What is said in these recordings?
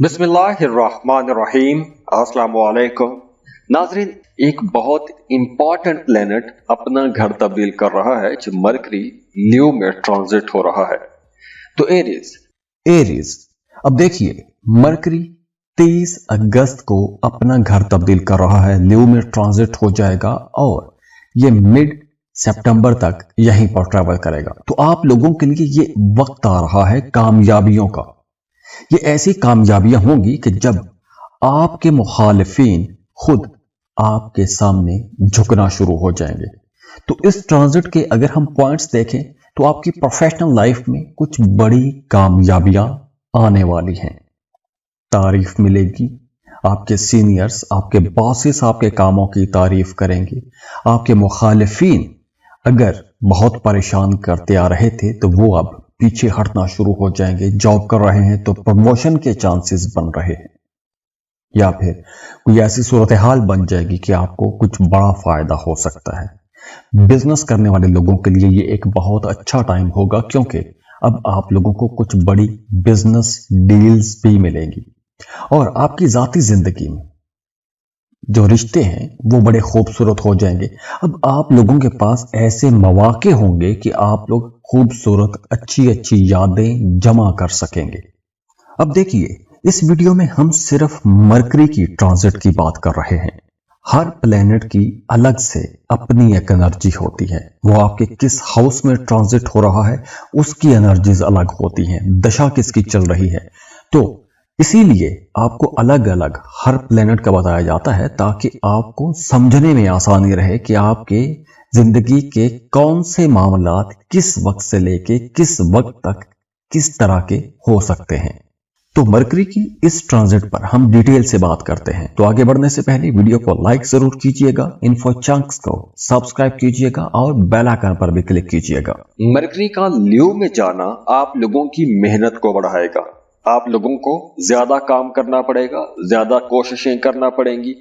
बिस्मिल्लाहिर्रहमानिर्रहीम। अस्सलाम वालेकुम नाजरीन, एक बहुत इंपॉर्टेंट प्लेनेट अपना घर तब्दील कर रहा है जो मरकरी ल्यू में ट्रांजिट हो रहा है। तो एरीज अब देखिए, मरकरी 23 अगस्त को अपना घर तब्दील कर रहा है, ल्यू में ट्रांजिट हो जाएगा और ये मिड सितंबर तक यहीं पर ट्रैवल करेगा। तो आप लोगों के लिए ये वक्त आ रहा है कामयाबियों का। ये ऐसी कामयाबियां होंगी कि जब आपके मुखालिफिन खुद आपके सामने झुकना शुरू हो जाएंगे। तो इस ट्रांजिट के अगर हम पॉइंट्स देखें तो आपकी प्रोफेशनल लाइफ में कुछ बड़ी कामयाबियां आने वाली हैं। तारीफ मिलेगी, आपके सीनियर्स, आपके बॉसेस आपके कामों की तारीफ करेंगे। आपके मुखालिफिन अगर बहुत परेशान करते आ रहे थे तो वो अब पीछे हटना शुरू हो जाएंगे। जॉब कर रहे हैं तो प्रमोशन के चांसेस बन रहे हैं, या फिर कोई ऐसी सूरत हाल बन जाएगी कि आपको कुछ बड़ा फायदा हो सकता है। बिजनेस करने वाले लोगों के लिए ये एक बहुत अच्छा टाइम होगा, क्योंकि अब आप लोगों को कुछ बड़ी बिजनेस डील्स भी मिलेंगी और आपकी जाती जिंदगी में जो रिश्ते हैं वो बड़े खूबसूरत हो जाएंगे। अब आप लोगों के पास ऐसे मौके होंगे कि आप लोग खूबसूरत अच्छी अच्छी यादें जमा कर सकेंगे। अब देखिए, इस वीडियो में हम सिर्फ मरकरी की ट्रांजिट की बात कर रहे हैं। हर प्लेनेट की अलग से अपनी एक एनर्जी होती है। वो आपके किस हाउस में ट्रांजिट हो रहा है उसकी एनर्जीज अलग होती हैं, दशा किसकी चल रही है। तो इसीलिए आपको अलग अलग हर प्लेनेट का बताया जाता है, ताकि आपको समझने में आसानी रहे कि आपके जिंदगी के कौन से मामलात किस वक्त से लेके किस वक्त तक किस तरह के हो सकते हैं। तो मरकरी की इस ट्रांजिट पर हम डिटेल से बात करते हैं। तो आगे बढ़ने से पहले वीडियो को लाइक जरूर कीजिएगा, इन्फो चंक्स को सब्सक्राइब कीजिएगा और बेल आइकन पर भी क्लिक कीजिएगा। मरकरी का ल्यू में जाना आप लोगों की मेहनत को बढ़ाएगा। आप लोगों को ज्यादा काम करना पड़ेगा, ज्यादा कोशिशें करना पड़ेंगी।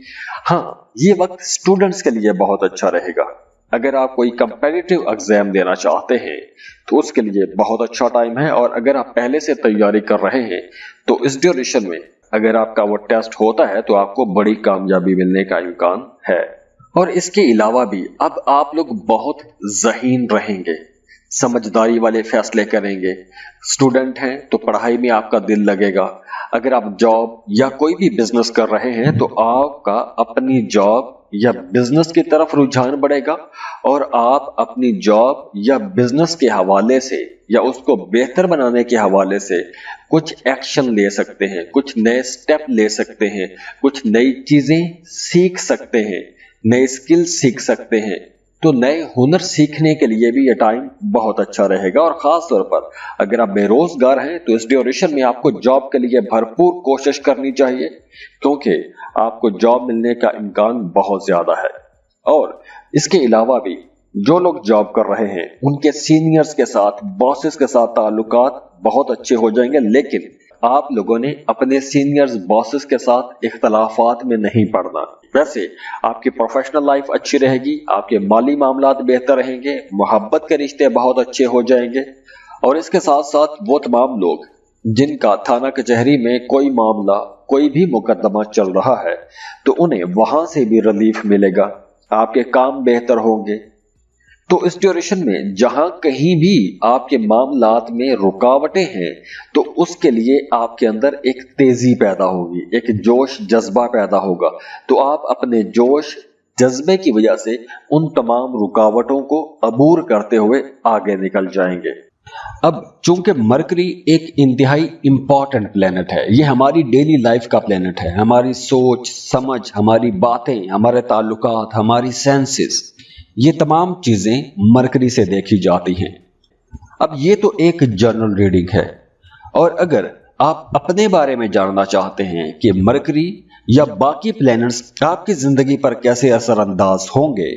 हाँ, ये वक्त स्टूडेंट्स के लिए बहुत अच्छा रहेगा। अगर आप कोई कंपेटिटिव एग्जाम देना चाहते हैं तो उसके लिए बहुत अच्छा टाइम है, और अगर आप पहले से तैयारी कर रहे हैं तो इस ड्यूरेशन में अगर आपका वो टेस्ट होता है तो आपको बड़ी कामयाबी मिलने का इम्कान है। और इसके अलावा भी अब आप लोग बहुत ज़हीन रहेंगे, समझदारी वाले फैसले करेंगे। स्टूडेंट हैं तो पढ़ाई में आपका दिल लगेगा। अगर आप जॉब या कोई भी बिजनेस कर रहे हैं तो आपका अपनी जॉब या बिजनेस की तरफ रुझान बढ़ेगा, और आप अपनी जॉब या बिजनेस के हवाले से या उसको बेहतर बनाने के हवाले से कुछ एक्शन ले सकते हैं, कुछ नए स्टेप ले सकते हैं, कुछ नई चीजें सीख सकते हैं, नए स्किल सीख सकते हैं। तो नए हुनर सीखने के लिए भी ये टाइम बहुत अच्छा रहेगा। और खास तौर पर अगर आप बेरोजगार हैं तो इस ड्यूरेशन में आपको जॉब के लिए भरपूर कोशिश करनी चाहिए, क्योंकि आपको जॉब मिलने का इम्कान बहुत ज्यादा है। और इसके अलावा भी जो लोग जॉब कर रहे हैं उनके सीनियर्स के साथ, बॉसेस के साथ ताल्लुकात बहुत अच्छे हो जाएंगे। लेकिन आप लोगों ने अपने सीनियर्स, बॉसेस के साथ इख्तलाफात में नहीं पड़ना। वैसे आपकी प्रोफेशनल लाइफ अच्छी रहेगी, आपके माली मामलात बेहतर रहेंगे, मोहब्बत के रिश्ते बहुत अच्छे हो जाएंगे। और इसके साथ साथ वो तमाम लोग जिनका थाना कचहरी में कोई मामला, कोई भी मुकदमा चल रहा है, तो उन्हें वहां से भी रिलीफ मिलेगा, आपके काम बेहतर होंगे। तो इस ड्यूरेशन में जहां कहीं भी आपके मामलात में रुकावटें हैं तो उसके लिए आपके अंदर एक तेजी पैदा होगी, एक जोश जज्बा पैदा होगा। तो आप अपने जोश जज्बे की वजह से उन तमाम रुकावटों को अबूर करते हुए आगे निकल जाएंगे। अब चूंकि मरकरी एक इंतहाई इंपॉर्टेंट प्लेनेट है, ये हमारी डेली लाइफ का प्लेनेट है। हमारी सोच समझ, हमारी बातें, हमारे ताल्लुकात, हमारी सेंसेस, ये तमाम चीजें मरकरी से देखी जाती हैं। अब ये तो एक जनरल रीडिंग है, और अगर आप अपने बारे में जानना चाहते हैं कि मरकरी या बाकी प्लैनेट्स आपकी जिंदगी पर कैसे असरअंदाज होंगे,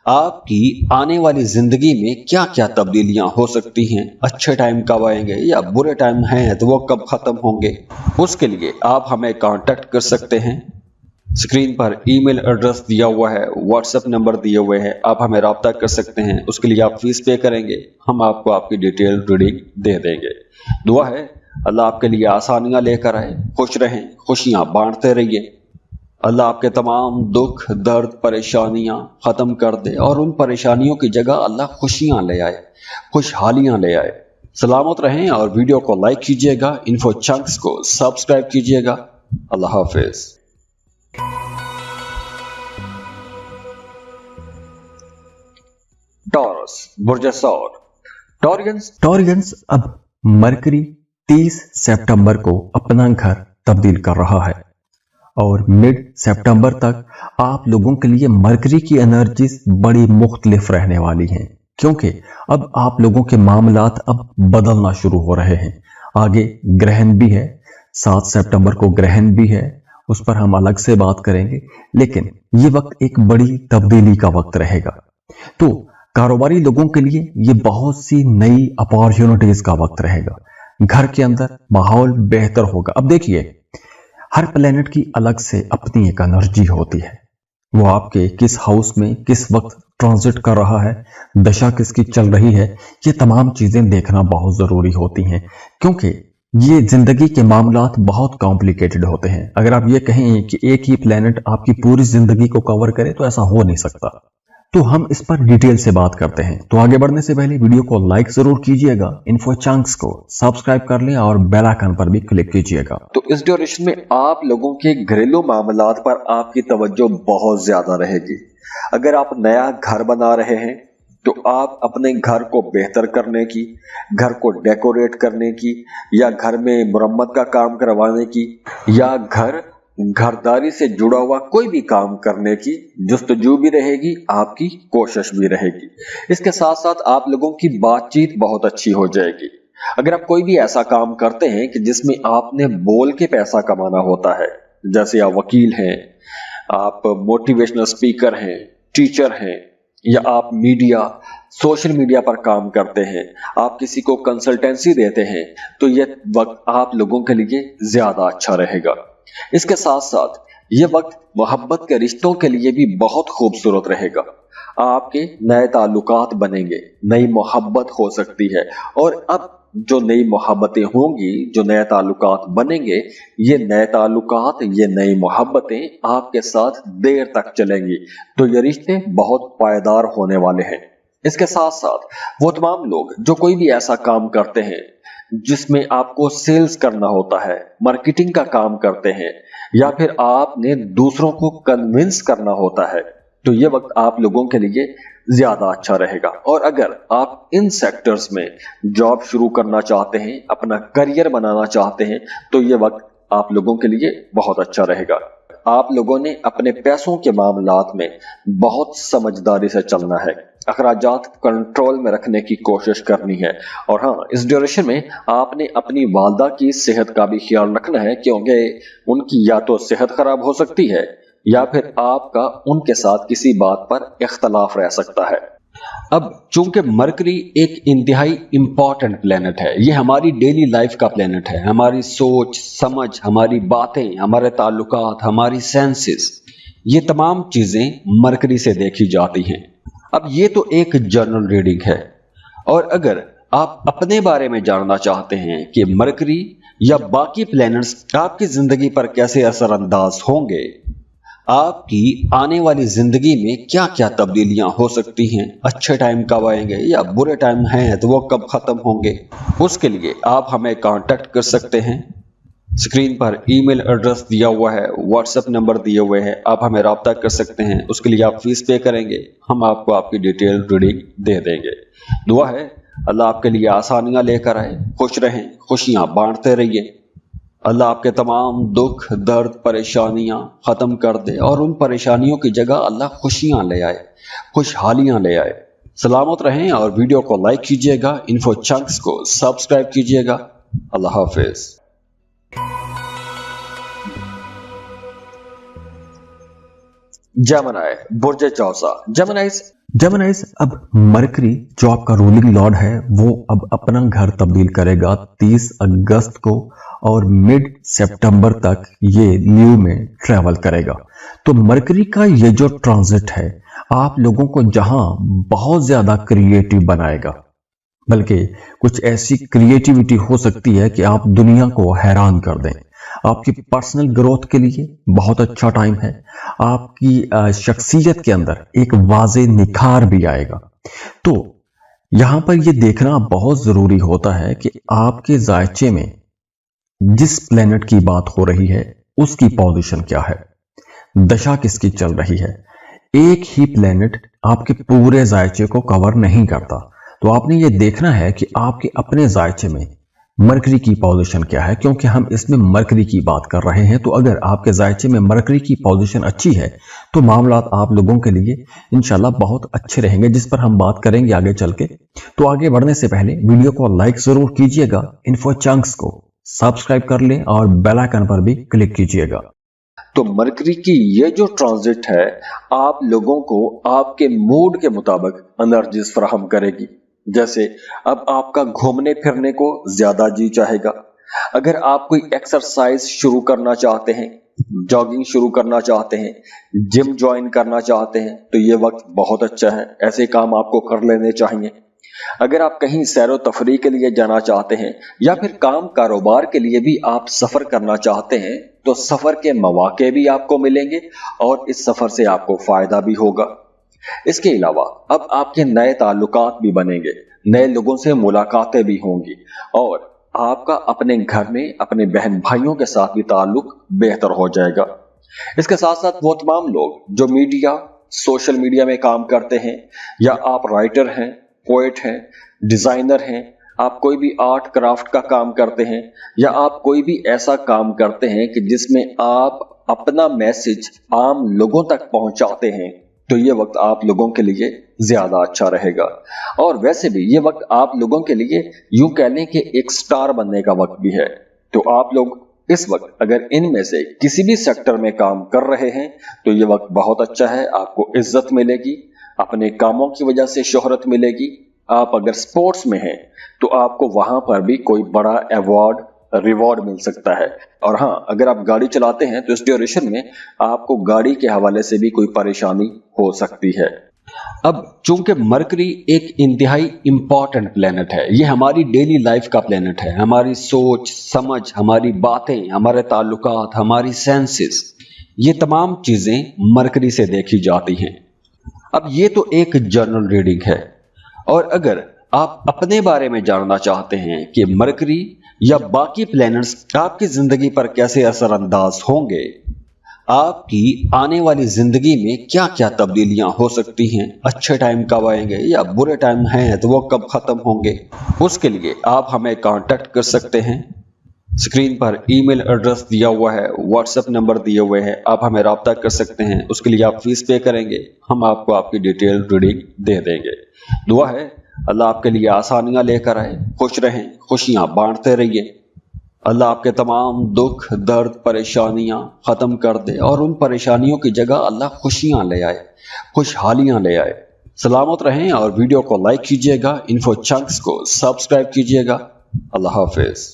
आपकी आने वाली जिंदगी में क्या क्या तब्दीलियां हो सकती हैं, अच्छे टाइम कब आएंगे या बुरे टाइम हैं तो वो कब खत्म होंगे, उसके लिए आप हमें कांटेक्ट कर सकते हैं। स्क्रीन पर ईमेल एड्रेस दिया हुआ है, व्हाट्सएप नंबर दिए हुए हैं, आप हमें राब्ता कर सकते हैं। उसके लिए आप फीस पे करेंगे, हम आपको आपकी डिटेल रीडिंग दे देंगे। दुआ है अल्लाह आपके लिए आसानियां लेकर आए, खुश रहें, खुशियां बांटते रहिए। अल्लाह आपके तमाम दुख दर्द परेशानियां खत्म कर दे और उन परेशानियों की जगह अल्लाह खुशियां ले आए, खुशहालियां ले आए। सलामत रहें और वीडियो को लाइक कीजिएगा, इन्फो चंक्स को सब्सक्राइब कीजिएगा। अल्लाह हाफिज। टॉरस बुर्ज सौर। टॉरियंस अब मरकरी 30 सितंबर को अपना घर तब्दील कर रहा है और मिड सितंबर तक आप लोगों के लिए मरकरी की एनर्जीज बड़ी मुख्तलिफ रहने वाली हैं, क्योंकि अब आप लोगों के मामलात अब बदलना शुरू हो रहे हैं। आगे ग्रहण भी है, 7 सितंबर को ग्रहण भी है, उस पर हम अलग से बात करेंगे, लेकिन ये वक्त एक बड़ी तब्दीली का वक्त रहेगा। तो कारोबारी लोगों के लिए ये बहुत सी नई अपॉर्चुनिटीज का वक्त रहेगा। घर के अंदर माहौल बेहतर होगा। अब देखिए, हर प्लेनेट की अलग से अपनी एक एनर्जी होती है। वो आपके किस हाउस में किस वक्त ट्रांजिट कर रहा है, दशा किसकी चल रही है, ये तमाम चीजें देखना बहुत जरूरी होती हैं, क्योंकि ये जिंदगी के मामलात बहुत कॉम्प्लिकेटेड होते हैं। अगर आप ये कहें कि एक ही प्लेनेट आपकी पूरी जिंदगी को कवर करे तो ऐसा हो नहीं सकता। तो हम इस पर डिटेल से बात करते हैं। तो आगे बढ़ने से पहले वीडियो को लाइक जरूर कीजिएगा, इन्फो चंक्स को सब्सक्राइब कर लें और बेल आइकन पर भी क्लिक कीजिएगा। तो इस ड्यूरेशन में आप लोगों के घरेलू मामलात पर आपकी तवज्जो बहुत ज्यादा रहेगी। अगर आप नया घर बना रहे हैं तो आप अपने घर को बेहतर करने की, घर को डेकोरेट करने की, या घर में मुरम्मत का काम करवाने की, या घरदारी से जुड़ा हुआ कोई भी काम करने की जुस्तजू भी रहेगी, आपकी कोशिश भी रहेगी। इसके साथ साथ आप लोगों की बातचीत बहुत अच्छी हो जाएगी। अगर आप कोई भी ऐसा काम करते हैं कि जिसमें आपने बोल के पैसा कमाना होता है, जैसे आप वकील हैं, आप मोटिवेशनल स्पीकर हैं, टीचर हैं, या आप सोशल मीडिया पर काम करते हैं, आप किसी को कंसल्टेंसी देते हैं, तो यह वक्त आप लोगों के लिए ज्यादा अच्छा रहेगा। इसके साथ साथ ये वक्त मोहब्बत के रिश्तों के लिए भी बहुत खूबसूरत रहेगा। आपके नए ताल्लुकात बनेंगे, नई मोहब्बत हो सकती है, और अब जो नई मोहब्बतें होंगी, जो नए ताल्लुकात बनेंगे, ये नए ताल्लुकात, ये नई मोहब्बतें आपके साथ देर तक चलेंगी। तो ये रिश्ते बहुत पायदार होने वाले हैं। इसके साथ साथ वो तमाम लोग जो कोई भी ऐसा काम करते हैं जिसमें आपको सेल्स करना होता है, मार्केटिंग का काम करते हैं, या फिर आपने दूसरों को कन्विंस करना होता है, तो ये वक्त आप लोगों के लिए ज्यादा अच्छा रहेगा। और अगर आप इन सेक्टर्स में जॉब शुरू करना चाहते हैं, अपना करियर बनाना चाहते हैं, तो ये वक्त आप लोगों के लिए बहुत अच्छा रहेगा। आप लोगों ने अपने पैसों के मामलात में बहुत समझदारी से चलना है, अखराजात कंट्रोल में रखने की कोशिश करनी है। और हाँ, इस ड्यूरेशन में आपने अपनी वालदा की सेहत का भी ख्याल रखना है, क्योंकि उनकी या तो सेहत खराब हो सकती है या फिर आपका उनके साथ किसी बात पर इख्तलाफ रह सकता है। अब चूंकि मरकरी एक इंतहाई इंपॉर्टेंट प्लेनेट है, ये हमारी डेली लाइफ का प्लेनेट है, हमारी सोच समझ, हमारी बातें, हमारे ताल्लुकात, हमारी सेंसेस, ये तमाम चीजें मरकरी से देखी जाती हैं। अब ये तो एक जनरल रीडिंग है, और अगर आप अपने बारे में जानना चाहते हैं कि मरकरी या बाकी प्लैनेट्स आपकी जिंदगी पर कैसे असरअंदाज होंगे, आपकी आने वाली जिंदगी में क्या क्या तब्दीलियां हो सकती हैं, अच्छे टाइम कब आएंगे या बुरे टाइम हैं तो वो कब खत्म होंगे, उसके लिए आप हमें कांटेक्ट कर सकते हैं। स्क्रीन पर ईमेल एड्रेस दिया हुआ है, व्हाट्सएप नंबर दिए हुए हैं, आप हमें रब्ता कर सकते हैं। उसके लिए आप फीस पे करेंगे, हम आपको आपकी डिटेल रीडिंग दे देंगे। दुआ है अल्लाह आपके लिए आसानियां लेकर आए, खुश रहें, खुशियां बांटते रहिए। अल्लाह आपके तमाम दुख दर्द परेशानियां खत्म कर दे और उन परेशानियों की जगह अल्लाह खुशियां ले आए, खुशहालियां ले आए। सलामत रहें और वीडियो को लाइक कीजिएगा, इन्फो चंक्स को सब्सक्राइब कीजिएगा। अल्लाह हाफिज। जेमिनी बुर्ज चौसा। जेमिनीज अब मरकरी जो आपका रूलिंग लॉर्ड है वो अब अपना घर तब्दील करेगा 30 अगस्त को, और मिड सितंबर तक ये लीव में ट्रेवल करेगा। तो मरकरी का ये जो ट्रांजिट है आप लोगों को जहां बहुत ज्यादा क्रिएटिव बनाएगा, बल्कि कुछ ऐसी क्रिएटिविटी हो सकती है कि आप दुनिया को हैरान कर दें। आपकी पर्सनल ग्रोथ के लिए बहुत अच्छा टाइम है। आपकी शख्सियत के अंदर एक वाज़े निखार भी आएगा। तो यहां पर यह देखना बहुत जरूरी होता है कि आपके जायचे में जिस प्लेनेट की बात हो रही है उसकी पोजीशन क्या है, दशा किसकी चल रही है। एक ही प्लेनेट आपके पूरे जायचे को कवर नहीं करता, तो आपने ये देखना है कि आपके अपने जायचे में मरकरी की पोजीशन क्या है, क्योंकि हम इसमें मरकरी की बात कर रहे हैं। तो अगर आपके जायचे में मरकरी की पोजीशन अच्छी है तो मामलात आप लोगों के लिए इंशाल्लाह बहुत अच्छे रहेंगे, जिस पर हम बात करेंगे आगे चल के। तो आगे बढ़ने से पहले वीडियो को लाइक जरूर कीजिएगा, इन्फो चंक्स को सब्सक्राइब कर लें और बेल आइकन पर भी क्लिक कीजिएगा। तो मरकरी की ये जो ट्रांजिट है आप लोगों को आपके मूड के मुताबिक एनर्जीज फराहम करेगी। जैसे अब आपका घूमने फिरने को ज्यादा जी चाहेगा। अगर आप कोई एक्सरसाइज शुरू करना चाहते हैं, जॉगिंग शुरू करना चाहते हैं, जिम ज्वाइन करना चाहते हैं, तो ये वक्त बहुत अच्छा है, ऐसे काम आपको कर लेने चाहिए। अगर आप कहीं सैरो तफरी के लिए जाना चाहते हैं या फिर काम कारोबार के लिए भी आप सफर करना चाहते हैं, तो सफर के मौके भी आपको मिलेंगे और इस सफर से आपको फायदा भी होगा। इसके अलावा अब आपके नए ताल्लुकात भी बनेंगे, नए लोगों से मुलाकातें भी होंगी और आपका अपने घर में अपने बहन भाइयों के साथ भी ताल्लुक बेहतर हो जाएगा। इसके साथ साथ वो तमाम लोग जो मीडिया, सोशल मीडिया में काम करते हैं, या आप राइटर हैं, पोएट हैं, डिजाइनर हैं, आप कोई भी आर्ट क्राफ्ट का काम करते हैं, या आप कोई भी ऐसा काम करते हैं कि जिसमें आप अपना मैसेज आम लोगों तक पहुंचाते हैं, तो ये वक्त आप लोगों के लिए ज्यादा अच्छा रहेगा। और वैसे भी ये वक्त आप लोगों के लिए यूं कह लें कि एक स्टार बनने का वक्त भी है। तो आप लोग इस वक्त अगर इनमें से किसी भी सेक्टर में काम कर रहे हैं तो ये वक्त बहुत अच्छा है, आपको इज्जत मिलेगी, अपने कामों की वजह से शोहरत मिलेगी। आप अगर स्पोर्ट्स में हैं तो आपको वहां पर भी कोई बड़ा अवार्ड, रिवॉर्ड मिल सकता है। और हाँ, अगर आप गाड़ी चलाते हैं तो इस ड्यूरेशन में आपको गाड़ी के हवाले से भी कोई परेशानी हो सकती है। अब चूंकि मरकरी एक इंतहाई इंपॉर्टेंट प्लेनेट है, ये हमारी डेली लाइफ का प्लेनेट है, हमारी सोच समझ, हमारी बातें, हमारे ताल्लुकात, हमारी सेंसेस, ये तमाम चीजें मरकरी से देखी जाती हैं। अब ये तो एक जनरल रीडिंग है, और अगर आप अपने बारे में जानना चाहते हैं कि मरकरी या बाकी प्लैनेट्स आपकी जिंदगी पर कैसे असरअंदाज होंगे, आपकी आने वाली जिंदगी में क्या क्या तब्दीलियां हो सकती हैं, अच्छे टाइम कब आएंगे या बुरे टाइम हैं तो वो कब खत्म होंगे, उसके लिए आप हमें कांटेक्ट कर सकते हैं। स्क्रीन पर ईमेल एड्रेस दिया हुआ है, व्हाट्सएप नंबर दिए हुए हैं, आप हमें रब्ता कर सकते हैं। उसके लिए आप फीस पे करेंगे, हम आपको आपकी डिटेल रीडिंग दे देंगे। दुआ है अल्लाह आपके लिए आसानियां लेकर आए, खुश रहें, खुशियां बांटते रहिए। अल्लाह आपके तमाम दुख, दर्द, परेशानियां खत्म कर दे और उन परेशानियों की जगह अल्लाह खुशियां ले आए, खुशहालियां ले आए। सलामत रहें और वीडियो को लाइक कीजिएगा, इन्फो चंक्स को सब्सक्राइब कीजिएगा। अल्लाह हाफिज।